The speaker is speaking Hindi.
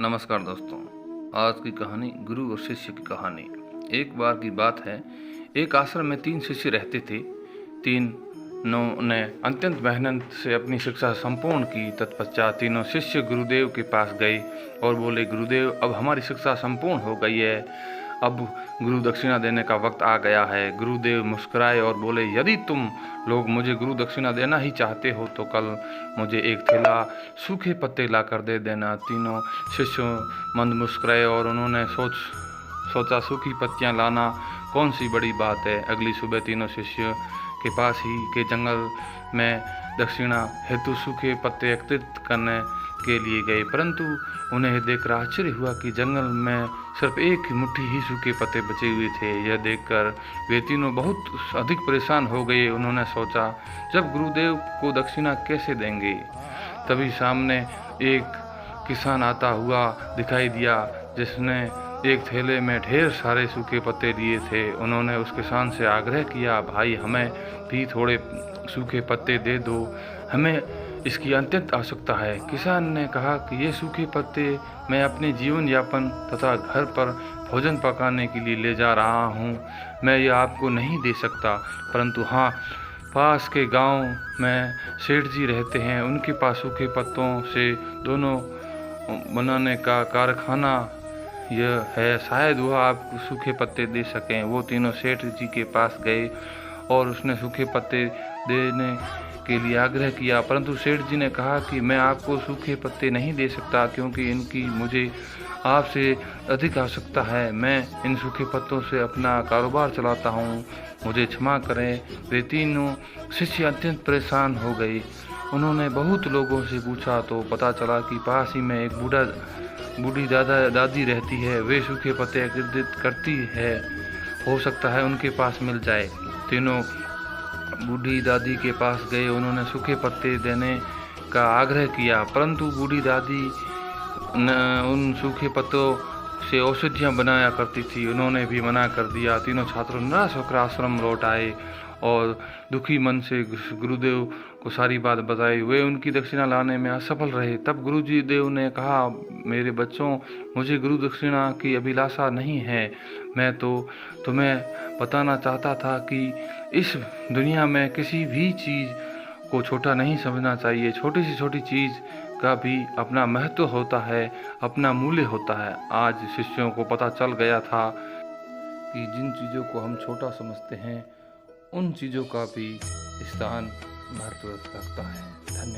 नमस्कार दोस्तों। आज की कहानी गुरु और शिष्य की कहानी। एक बार की बात है, एक आश्रम में 3 शिष्य रहते थे। तीनों ने अत्यंत मेहनत से अपनी शिक्षा संपूर्ण की। तत्पश्चात तीनों शिष्य गुरुदेव के पास गए और बोले, गुरुदेव, अब हमारी शिक्षा संपूर्ण हो गई है, अब गुरु दक्षिणा देने का वक्त आ गया है। गुरुदेव मुस्कुराए और बोले, यदि तुम लोग मुझे गुरु दक्षिणा देना ही चाहते हो तो कल मुझे एक थैला सूखे पत्ते ला कर दे देना। तीनों शिष्यों मंद मुस्कुराए और उन्होंने सोचा सूखी पत्तियां लाना कौन सी बड़ी बात है। अगली सुबह तीनों शिष्य के पास ही के जंगल में दक्षिणा हेतु सूखे पत्ते एकत्रित करने के लिए गए, परंतु उन्हें देखकर आश्चर्य हुआ कि जंगल में सिर्फ एक मुट्ठी ही सूखे पत्ते बचे हुए थे। यह देखकर वे तीनों बहुत अधिक परेशान हो गए। उन्होंने सोचा, जब गुरुदेव को दक्षिणा कैसे देंगे। तभी सामने एक किसान आता हुआ दिखाई दिया, जिसने एक थैले में ढेर सारे सूखे पत्ते लिए थे। उन्होंने उस किसान से आग्रह किया, भाई हमें भी थोड़े सूखे पत्ते दे दो, हमें इसकी अत्यंत आवश्यकता है। किसान ने कहा कि ये सूखे पत्ते मैं अपने जीवन यापन तथा घर पर भोजन पकाने के लिए ले जा रहा हूँ, मैं ये आपको नहीं दे सकता। परंतु हाँ, पास के गांव में सेठ जी रहते हैं, उनके पास सूखे पत्तों से दोनों बनाने का कारखाना यह है, शायद वह आपको सूखे पत्ते दे सकें। वो तीनों सेठ जी के पास गए और उसने सूखे पत्ते देने के लिए आग्रह किया, परंतु सेठ जी ने कहा कि मैं आपको सूखे पत्ते नहीं दे सकता, क्योंकि इनकी मुझे आपसे अधिक आवश्यकता है। मैं इन सूखे पत्तों से अपना कारोबार चलाता हूँ, मुझे क्षमा करें। वे तीनों शिष्य अत्यंत परेशान हो गए। उन्होंने बहुत लोगों से पूछा तो पता चला कि पास ही में एक बूढ़ी दादी रहती है, वे सूखे पत्ते एकत्रित करती है, हो सकता है उनके पास मिल जाए। तीनों बूढ़ी दादी के पास गए, उन्होंने सूखे पत्ते देने का आग्रह किया, परंतु बूढ़ी दादी उन सूखे पत्तों से औषधियाँ बनाया करती थी, उन्होंने भी मना कर दिया। तीनों छात्र निराश होकर आश्रम लौट आए और दुखी मन से गुरुदेव को सारी बात बताई। वे उनकी दक्षिणा लाने में असफल रहे। तब गुरुजी देव ने कहा, मेरे बच्चों, मुझे गुरु दक्षिणा की अभिलाषा नहीं है। मैं तो तुम्हें बताना चाहता था कि इस दुनिया में किसी भी चीज़ को छोटा नहीं समझना चाहिए। छोटी से छोटी चीज़ का भी अपना महत्व होता है, अपना मूल्य होता है। आज शिष्यों को पता चल गया था कि जिन चीज़ों को हम छोटा समझते हैं, उन चीज़ों का भी स्थान महत्व रखता है। धन्यवाद।